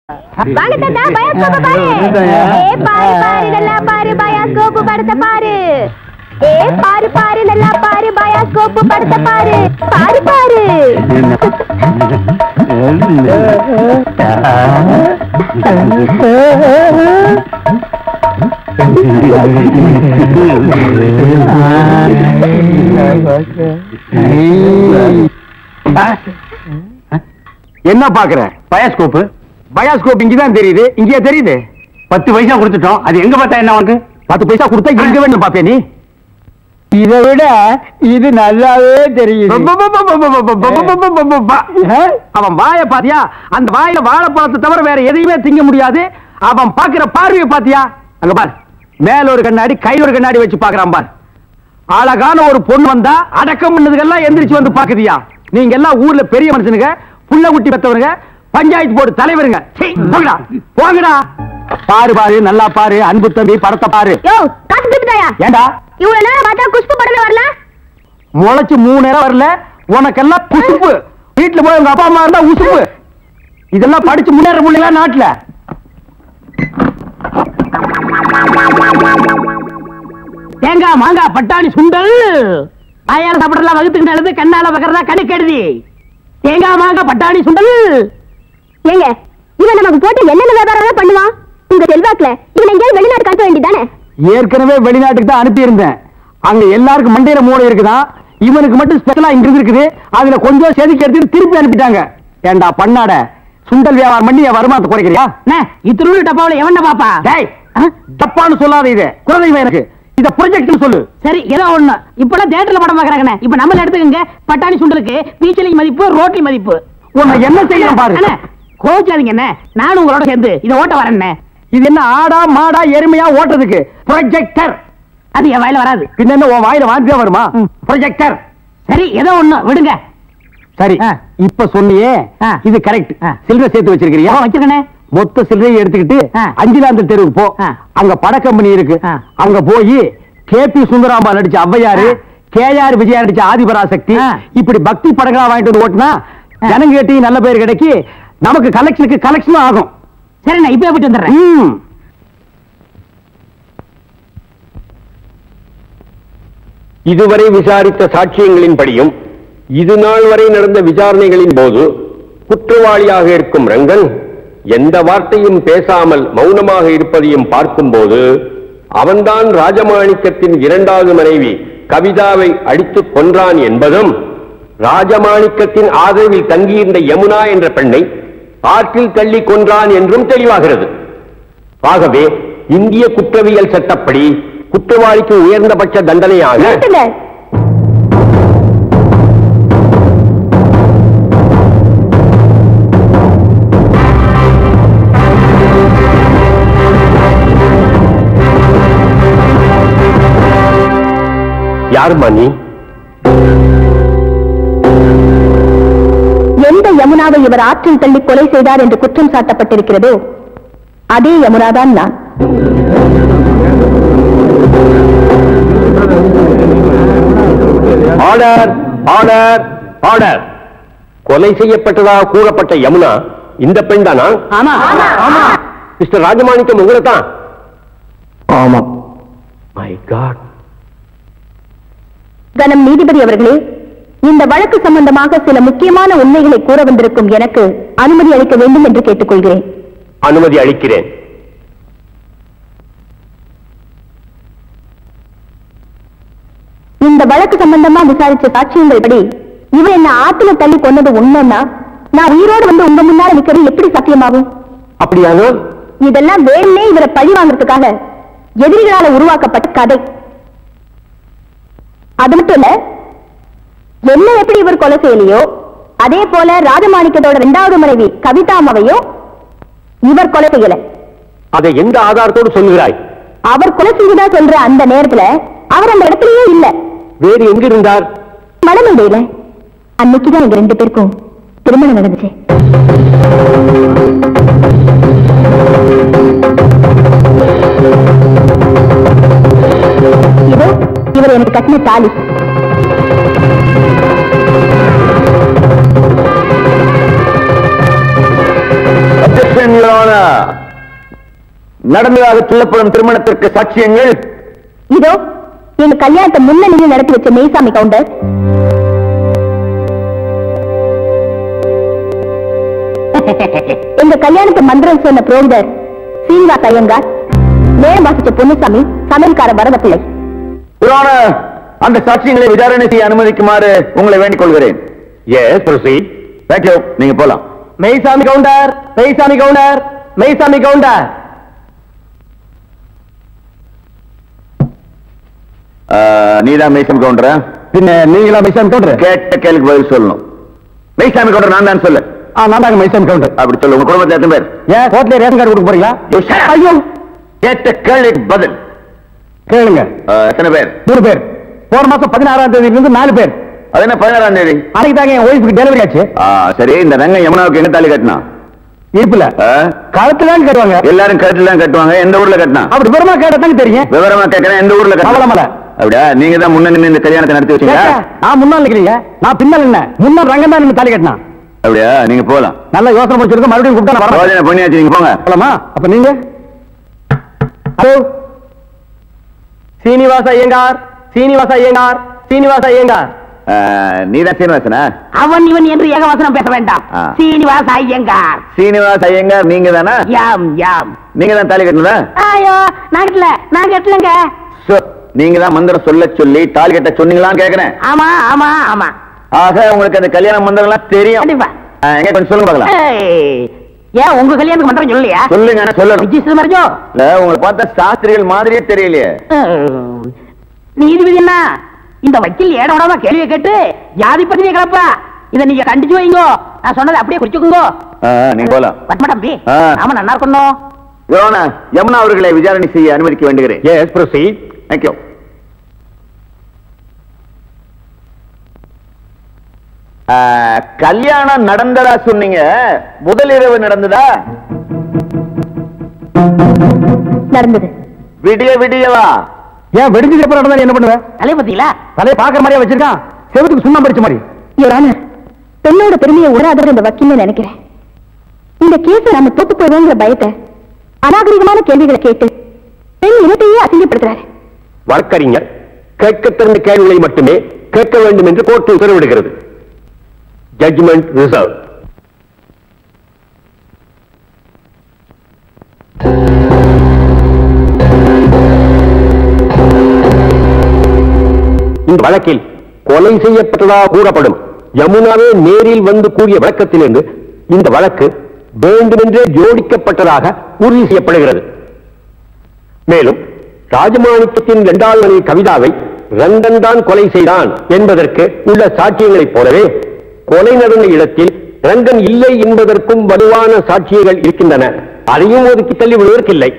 வாங்க தாத்தா பயாஸ்கோப் பாரு. ஏ பாரு பாரு நல்லா பாரு பயாஸ்கோப் படத்தை பாரு. ஏ பாரு பாரு நல்லா பாரு பயாஸ்கோப் படத்தை பாரு. பாரு பாரு. என்ன பாக்குற? பயாஸ்கோப். பயாஸ்கோப் இங்கதான் தெரியுது. இங்கேயே தெரியுது. 10 பைசா கொடுத்துட்டோம். அது எங்க பார்த்தா என்ன உனக்கு? 10 பைசா கொடுத்தா எங்க வேணும் பாப்பே நீ? இதை விட இது நல்லாவே தெரியுது. அவன் வாய பாத்தியா? அந்த வாயில வாழைப்பழத்தை தவிர வேற எதையுமே திங்க முடியாது. அவன் பாக்குற பார்வையை பாத்தியா? அங்க பாரு, மேல ஒரு கண்ணாடி கையில ஒரு கண்ணாடி வச்சு பாக்குறான் பாரு. அழகான ஒரு பொண்ணு வந்தா அடக்கம் பண்ணதுக்கெல்லாம் எந்திரிச்சு வந்து பாக்குதியா? நீங்க எல்லாம் ஊர்ல பெரிய மனுஷனுங்க, புள்ள குட்டி பெத்தவருங்க, பஞ்சாயத்து போர்டு தலைவருங்க. போங்கடா போங்கடா. பாரு பாரு நல்லா பாரு. அன்பு தம்பி படத்தை பாரு. ஏண்டா இவ்வளவு நேரம் பார்த்தா குஷ்பு படமே வரல? முளைச்சு 3 நேரம் வரல. உனக்கெல்லாம் குசுப்பு. வீட்டுல போய் உங்க அப்பா அம்மா இருந்தா உசுப்பு. இதெல்லாம் படிச்சு முன்னேற முடியல நாட்டுல. தேங்காய் மாங்காய் பட்டாணி சுண்டல் வாயால சாப்பிடலாம், வகுத்துக்கு நல்லது, கண்ணால பக்கறதா கணக்கு எழுதி. தேங்காய் மாங்காய் பட்டாணி சுண்டல். ஏங்க இவன் நமக்கு போட்டு என்னென்ன வியாபாரம் பண்ணுவான்? உங்க செல்வாக்குல இவன் எங்கேயாவது வெளிநாடு காட்ட வேண்டியதானே? ஏற்கனவே வெளிநாட்டுக்கு தான் அனுப்பி இருந்தேன். அங்க எல்லாருக்கும் மண்டையில மூளை இருக்குதான், இவனுக்கு மட்டும் ஸ்பெஷலா இங்க இருக்குது. அதுல கொஞ்சம் செதுக்கி எடுத்துட்டு திருப்பி அனுப்பிட்டாங்க. ஏண்டா பண்ணாட, சுண்டல் வியாபாரம் பண்ணி என் வருமானத்தை குறைக்கிறியா? இத்திரு டப்பாவில எவன பாப்பா? டப்பான்னு சொல்லாத, இது குழந்தைங்க எனக்கு. இத ப்ராஜெக்ட்னு சொல்லு. சரி ஏதோ ஒண்ணு. இப்பெல்லாம் தியேட்டர்ல படம் பாக்குறாங்க. இப்ப நம்மள எடுத்துக்கங்க. பட்டாணி சுண்டலுக்கு பீச்சலி மதிப்பு, ரோட்டி மதிப்பு. உன்னை என்ன செய்யணும் பாரு. கோச்சாதீங்க என்ன, நானும் உங்களோட சேர்ந்து இத ஓட்ட வரேன். இது என்ன ஆடா மாடா எருமையா ஓட்டுறதுக்கு? ப்ரொஜெக்டர். அது என் வாயில வராது. பின்ன என்ன உன் வாயில வாந்தியா வருமா? ப்ரொஜெக்டர். சரி ஏதோ ஒண்ணு விடுங்க. சரி இப்ப சொன்னியே இது கரெக்ட். சில்லறை சேர்த்து வச்சிருக்கிறியா? வச்சிருக்கனே. மொத்த சில்லறையை எடுத்துக்கிட்டு அஞ்சிலாந்தல் தெருவுக்கு போ. அங்க பட கம்பெனி இருக்கு. அங்க போய் கேபி சுந்தராம்பா நடிச்ச ஔவையாரு, கேஆர் விஜயா நடிச்ச ஆதிபராசக்தி, இப்படி பக்தி படங்களா வாங்கிட்டு வந்து ஓட்டுனா ஜனங்க கேட்டி நல்ல பேர் கிடைக்கி நமக்கு கலெக்ஷனுக்கு கலெக்ஷனும் ஆகும். சரி நான் இப்ப போயிட்டு வந்துடுறேன். இதுவரை விசாரித்த சாட்சியங்களின்படியும் இது நாள் வரை நடந்த விசாரணைகளின் போது குற்றவாளியாக இருக்கும் ரங்கன் எந்த வார்த்தையும் பேசாமல் மௌனமாக இருப்பதையும் பார்க்கும்போது அவன்தான் ராஜமாணிக்கத்தின் 2வது மனைவி கவிதாவை அடித்துக் கொன்றான் என்பதும், ராஜமாணிக்கத்தின் ஆதரவில் தங்கியிருந்த யமுனா என்ற பெண்ணை ஆற்றில் தள்ளி கொன்றான் என்றும் தெளிவாகிறது. ஆகவே இந்திய குற்றவியல் சட்டப்படி குற்றவாளிக்கு உயர்ந்தபட்ச தண்டனையாக யார் மணி? எந்த யமுனாவை இவர் ஆற்றில் தள்ளி கொலை செய்தார் என்று குற்றம் சாட்டப்பட்டிருக்கிறதோ அதே யமுனாதான் நான். Order order order. கொலை செய்யப்பட்டதாக கூறப்பட்ட யமுனா இந்த பெண் தானா? மிஸ்டர் ராஜமாணிக்கம் உங்களை தான்? ஆமா. My God. கனம் நீதிபதி அவர்களே, இந்த வழக்கு சம்பந்தமாக சில முக்கியமான உண்மைகளை கூற வந்திருக்கும் எனக்கு அனுமதி அளிக்க வேண்டும் என்று கேட்டுக்கொள்கிறேன். அனுமதி அளிக்கிறேன். இந்த வழக்கு சம்பந்தமா விசாரிச்ச சாட்சியங்கள் படி இவன் என்ன ஆத்துல தள்ளி கொன்னது உண்மைன்னா நான் உயிரோடு வந்து உங்க முன்னால நிக்கிறது எப்படி சத்தியமாகும்? அப்படியானால் இதெல்லாம் வேணே இவரை பழி வாங்கறதுக்காக எதிரிகளால உருவாக்கப்பட்ட கதை. அது மட்டும் இல்ல, என்ன எப்படி இவர் கொலை செய்யலையோ அதே போல ராஜமாணிக்கத்தோட 2வது மனைவி கவிதாமாவையும் இவர் கொலை செய்யல. அதை எந்த ஆதாரத்தோடு சொல்லுகிறாய்? அவர் கொலை செய்ததா சொல்ற அந்த நேரத்துல அவர் அந்த இடத்துலயே இல்ல. வேறு எங்க இருந்தார்? மணமேடையில. அன்னைக்குதான் எங்க 2 பேருக்கும் திருமணம் நடந்துச்சு. இதோ இவர் எனக்கு கட்டின தாலி. Your நடந்ததாக சொல்லப்படும் திருமணத்திற்கு சாட்சியங்கள் இதோ எங்க கல்யாணத்தை முன்னணியில் நடத்தி வச்ச மெய்சாமி கவுண்டர், எங்க கல்யாணத்தை மந்திரம் சொன்ன புரோகிதர் சீனிவாச ஐயங்கார், நேரம் வாசிச்ச பொன்னுசாமி, சமையல்கார வரதப்பிள்ளை. புராண அந்த சாட்சியங்களை விசாரணை செய்ய அனுமதிக்குமாறு உங்களை வேண்டிக் கொள்கிறேன். Yes proceed. தேங்க்யூ. நீங்க போலாம். மெய்சாமி கவுண்டர், மெய்சாமி கவுண்டர், மெய்சாமி கவுண்டர். நீதான் மெய்சாமி கவுண்டரா? பின்ன நீங்களா மெய்சாமி கவுண்டர்? கேட்ட கேள்விக்கு பதில் சொல்லணும். மெய்சாமி கவுண்டர் நான் தான் சொல்லு. நான் தாங்க மைசாமி கவுண்டர். அப்படி சொல்லு. உங்க குடும்பத்தில் எத்தனை பேர்? ஏன் கோட்ல ரேஷன் கார்டு கொடுக்க போறீங்களா? ஐயோ, கேட்ட கேள்விக்கு பதில் கேளுங்க. எத்தனை பேர்? 3 பேர். போன மாசம் 16ஆம் தேதியிலிருந்து 4 பேர். அது என்ன 16ஆம் தேதி? அன்னைக்கு தாங்க என் ஒய்ஃபுக்கு டெலிவரி ஆச்சு. சரி, இந்த ரங்க யமுனாவுக்கு எங்க தாலி கட்டினா? இருப்புல கழுத்துல தான் கட்டுவாங்க. எல்லாரும் கழுத்துல தான் கட்டுவாங்க. எந்த ஊர்ல கட்டினா? அப்படி விவரமா கேட்டதாங்க தெரியும். விவரமா கேட்கிறேன். எந்த ஊர்ல கட்டல? அப்படியா? நீங்க தான் முன்ன நின்று இந்த கல்யாணத்தை நடத்தி வச்சீங்க. நான் முன்னாள் நிக்கிறீங்க, நான் பின்னால் என்ன? முன்னாள் ரங்கம் தான் நீங்க தாலி கட்டினா. அப்படியா? நீங்க போலாம். நல்லா யோசனை முடிச்சிருக்க. மறுபடியும் கூப்பிட்டா நான் வரேன். பண்ணியாச்சு, நீங்க போங்க. போலாமா? அப்ப நீங்க ஹலோ, சீனிவாச ஐயங்கார், சீனிவாச ஐயங்கார், சீனிவாச ஐயங்கார். நீதான் சீனிவாசனா? அவன் இவன் என்று ஏகவசனம் பேச வேண்டாம். சீனிவாச ஐயங்கார். சீனிவாச ஐயங்கார் நீங்க தானா? யாம் யாம். நீங்க தான் தாலி கட்டினதா? ஐயோ, நான் கட்டலங்க. நீங்க தான் மந்திரம் சொல்ல சொல்லி தாலி கட்ட சொன்னீங்களான்னு கேக்குறேன். ஆமா ஆமா ஆமா. ஆக உங்களுக்கு அந்த கல்யாண மந்திரம் எல்லாம் தெரியும். கண்டிப்பா. எங்க கொஞ்சம் சொல்லுங்க பார்க்கலாம். ஏன் உங்க கல்யாணத்துக்கு மந்திரம் சொல்லலையா? சொல்லுங்க. சொல்லணும். மரிஜோ இல்ல, உங்களை பார்த்தா சாஸ்திரிகள் மாதிரியே தெரியலையே. நீதிபதி என்ன இந்த வக்கீல் ஏட விடாம கேள்வியை கேட்டு ஜாதி பத்தினியை கிளப்பா. இதை நீங்க கண்டிச்சு வைங்கோ. நான் சொன்னதை அப்படியே குறிச்சுக்குங்கோ. நீங்க போலாம். பத்மா தம்பி, நாம நல்லா இருக்கணும். யமுனா அவர்களை விசாரணை செய்ய அனுமதிக்க வேண்டுகிறேன். S proceed. தேங்க்யூ. கல்யாணம் நடந்ததா சொன்னீங்க, முதல் இரவு நடந்ததா? நடந்தது. விடிய விடியவா? ஏன் வெடிஞ்சதுக்கு அப்புறம் நடந்தா என்ன பண்ணுவேன்? தலையை பத்தீங்களா? தலையை பாக்குற மாதிரியா வச்சிருக்கான், செவத்துக்கு சுண்ணாம்பு அடிச்ச மாதிரி. பெண்ணோட பெருமையை உடாதவர் இந்த வக்கீல் நினைக்கிறேன். இந்த கேஸை நம்ம தோத்து போயிடுவோங்கிற பயத்தை அநாகரிகமான கேள்விகளை கேட்டு பெண் இனத்தையே அசிங்கப்படுத்துறாரு. வழக்கறிஞர் கேட்க திறந்த கேள்விகளை மட்டுமே கேட்க வேண்டும் என்று கோர்ட்டு உத்தரவிடுகிறது. Judgement reserve. இந்த வழக்கில் கொலை செய்யப்பட்டதாக கூறப்படும் யமுனாவே நேரில் வந்து கூறிய விளக்கத்திலிருந்து இந்த வழக்கு வேண்டுமென்றே ஜோடிக்கப்பட்டதாக உறுதி செய்யப்படுகிறது. மேலும் ராஜமாணிக்கத்தின் 2வது மனைவி கவிதாவை ரங்கன் தான் கொலை செய்தான் என்பதற்கு உள்ள சாட்சியங்களைப் போலவே கொலை நடந்த இடத்தில் ரங்கன் இல்லை என்பதற்கும் வலுவான சாட்சியங்கள் இருக்கின்றன. அதையும் ஒதுக்கி தள்ளி விடுவதற்கில்லை.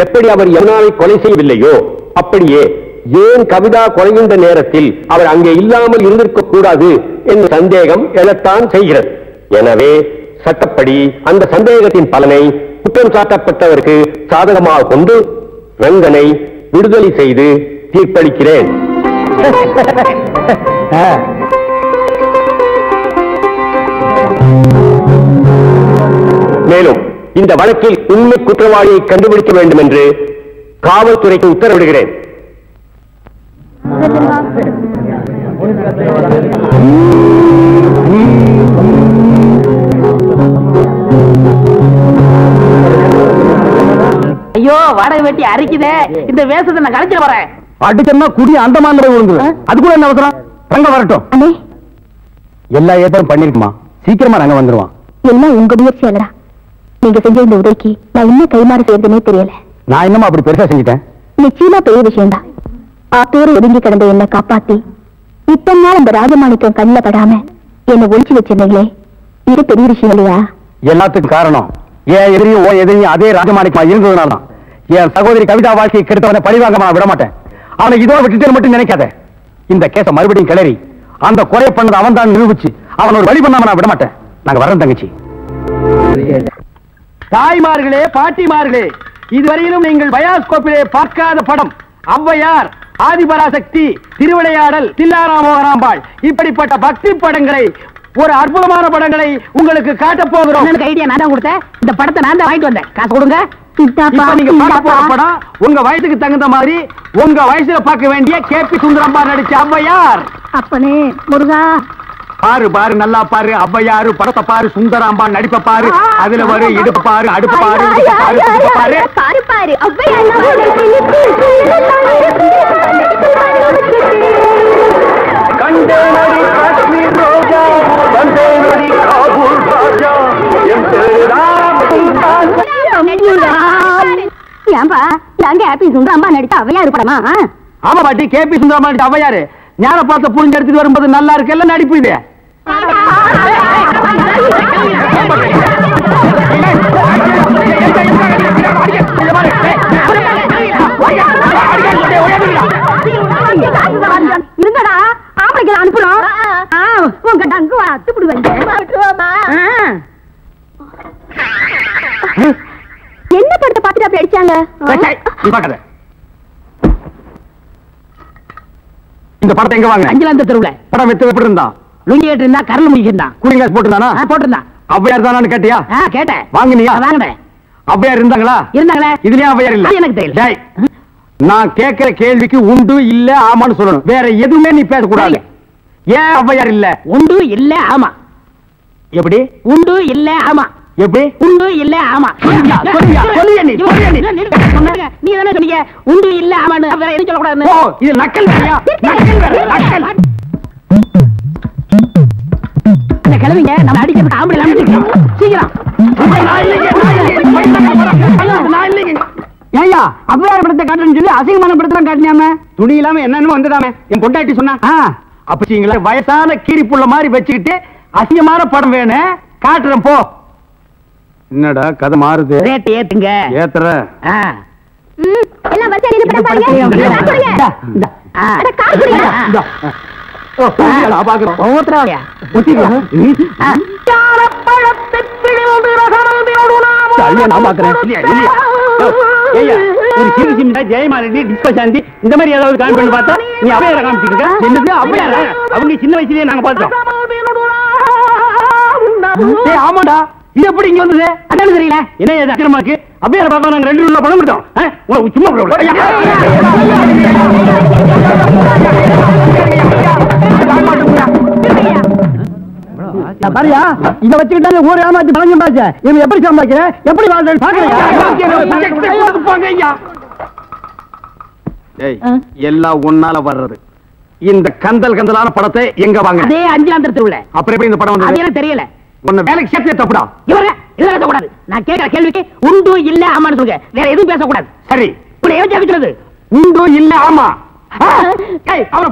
எப்படி அவர் யமுனாவை கொலை செய்யவில்லையோ அப்படியே ஏன் கவிதா கொலைகின்ற நேரத்தில் அவர் அங்கே இல்லாமல் இருந்திருக்க கூடாது என்ற சந்தேகம் எழத்தான் செய்கிறது. எனவே சட்டப்படி அந்த சந்தேகத்தின் பலனை குற்றம் சாட்டப்பட்டவருக்கு சாதகமாக கொண்டு ரங்கனை விடுதலை செய்து தீர்ப்பளிக்கிறேன். மேலும் இந்த வழக்கில் உண்மை குற்றவாளியை கண்டுபிடிக்க வேண்டும் என்று காவல்துறைக்கு உத்தரவிடுகிறேன். ஐயோ, வாடகை வெட்டி அரிக்குதே. இந்த வேஷத்தை நான் கலைச்சிட வரேன். அடிச்சா குடி அந்த மாதிரி விழுந்து அது கூட என்ன அவசரம்? ரங்க வரட்டும். எல்லா ஏற்பாடும் பண்ணிருக்குமா? சீக்கிரமா ரங்க வந்துருவான். எல்லாம் உங்க முயற்சி அல்லடா. நீங்க செஞ்ச இந்த உதவிக்கு நான் இன்னும் கைமாறு செய்யறதுனே தெரியல. நான் இன்னும் அப்படி பெருசா செஞ்சுட்டேன். நிச்சயமா பெரிய விஷயம்தான். ஆத்தோடு ஒதுங்கி கிடந்த என்னை காப்பாத்தி இத்தனை நாள் அந்த ராஜமாணிக்கம் கண்ணில படாம என்னை ஒழிச்சு வச்சிருந்தீங்களே, இது பெரிய விஷயம் இல்லையா? எல்லாத்துக்கும் காரணம் ஏன் எதிரியும் ஓ எதிரியும் அதே ராஜமாணிக்கமா இருந்ததுனால என் சகோதரி கவிதா வாழ்க்கையை கெடுத்தவனை பழிவாங்கமா விட மாட்டேன். அவனை இதோட விட்டுட்டு மட்டும் நினைக்காத. இந்த கேஸ மறுபடியும் கிளறி அந்த கொலை பண்ணது அவன் தான் நிரூபிச்சு அவன் ஒரு வழி பண்ணாம நான் விட மாட்டேன். நாங்க வரேன் தங்கச்சி. தாய்மார்களே, பாட்டிமார்களே, இதுவரையிலும் நீங்கள் பயாஸ்கோப்பிலே பார்க்காத படம் ஔவையார், ஆதிபராசக்தி, திருவிளையாடல், தில்லாராமோகராம்பாள் இப்படிப்பட்ட பக்தி படங்களை, ஒரு அற்புதமான படங்களை உங்களுக்கு காட்டப் போகிறோம். ஐடியா நான் தான் கொடுத்தேன். இந்த படத்தை நான் தான் வாங்கிட்டு வந்தேன். காசு கொடுங்க. இப்ப நீங்க பார்க்க போற படம் உங்க வயசுக்கு தகுந்த மாதிரி உங்க வயசுல பார்க்க வேண்டிய கேபி சுந்தரம்பா நடிச்ச ஔவையார். அப்பனே முருகா, பாரு பாரு நல்லா பாரு, ஔவையாரு படத்தை பாரு, சுந்தராம்பா நடிப்ப பாரு, அதுல வரு இடுப்பு பாரு, அடுப்பு பாரு, இடுப்பு பாரு, இடுப்பு பாரு. பாரு பாரு ஔவையார் கண்டேனடி காஷ்மீர் ரோஜா, வந்தேனடி காபூல் ராஜா, என் பேராம் ஏன்பா நாங்க ஹாப்பி சுந்தரம்மா நடிச்ச ஔவையார் படமா? ஆமா பாட்டி, கேபி சுந்தரம்பா நடிச்ச ஔவையாரு ஞான பார்த்த புரிஞ்சு எடுத்துட்டு வரும்போது நல்லா இருக்குல்ல நடிப்பு இது. இருந்தடா ஆம்பளைக்கு அனுப்புறோம். உங்க டங்கு அத்துப்பிடுவாங்க. என்ன படத்தை பார்த்துட்டு அப்படி அடிச்சாங்க? இந்த படத்தை எங்க வாங்க? அஞ்சலாந்த தெருவுல படம் வித்து எப்படி இருந்தா? லுங்கி கேட்டு இருந்தா கரல் முடிக்கிட்டான். கூலிங் போட்டுருந்தானா? போட்டிருந்தான். ஔவையார் தானான்னு கேட்டியா? கேட்டேன். வாங்கினியா? வாங்கினேன். ஔவையார் இருந்தாங்களா? இருந்தாங்களே. இதுலயும் ஔவையார் இல்ல? அது எனக்கு தெரியல. டேய், நான் கேட்கிற கேள்விக்கு உண்டு இல்ல ஆமான்னு சொல்லணும், வேற எதுவுமே நீ பேசக்கூடாது. ஏன் ஔவையார் இல்ல? உண்டு இல்ல ஆமா. எப்படி உண்டு இல்ல ஆமா. எப்படி? உண்டு இல்ல ஆமா. நீ தானே சொன்னீங்க உண்டு இல்ல ஆமான்னு, வேற எதுவும் சொல்லக்கூடாதுன்னு. ஓ, இது நக்கல் வேறயா? நக்கல் வேற, நக்கல். இந்த கிழவிங்க நம்ம அடிக்கிறதுக்கு ஆம்பளை இல்லாம சீக்கிரம். ஏய்யா, ஔவையார் படத்தை காட்டுன்னு சொல்லி அசிங்கமான படத்தை காட்டினாம, துணி இல்லாம என்னன்னு வந்துடாம என் பொண்டாட்டி சொன்னா. அப்பீங்களா வயசான கீரிப்புள்ள மாதிரி வச்சுக்கிட்டு அசிங்கமான படம் வேணும் காட்டுறேன் போ. என்னடா கதை மாறுது? ரேட் ஏத்துங்க. ஏத்துற எல்லாம் வரிசையா நின்னு படம் பாருங்க. அட கார் குடிங்க. பாக்குறோம். ஒவ்வொருத்தராவையா ஜெயமாலினி டிஸ்கஷாந்தி இந்த மாதிரி ஏதாவது காமி பண்ணி பார்த்தா நீ அவையார காமிச்சிட்டு இருக்க. அவங்க சின்ன வயசுலயே நாங்க பார்த்தோம். ஆமாடா, இது எப்படி இங்க வந்தது? அதான் தெரியல. என்ன இது அக்கிரமா இருக்கு? அவையார பார்த்தா நாங்க 2 உள்ள பணம் கொடுத்தோம். சும்மா பாரியா, இத வச்சுக்கிட்டாலே ஊர் ஏமாத்தி பணம் சம்பாதிச்ச. இவன் எப்படி சம்பாதிக்கிற, எப்படி வாழ்றேன்னு பாக்குறீங்க? எல்லாம் ஒன்னால வர்றது. இந்த கந்தல் கந்தலான படத்தை எங்க வாங்க? அதே அஞ்சாந்தரத்துல உள்ள. அப்புறம் எப்படி இந்த படம் வந்தது? எனக்கு தெரியல. உன்னை வேலைக்கு சேர்த்தே தப்புடா. இவரே இதெல்லாம் பேசக்கூடாது. நான் கேட்கிற கேள்விக்கு உண்டு இல்ல ஆமான்னு சொல்லுங்க, வேற எதுவும் பேசக்கூடாது. சரி, இப்படி ஏன் கேட்கிறது? உண்டு இல்ல ஆமா. அவனை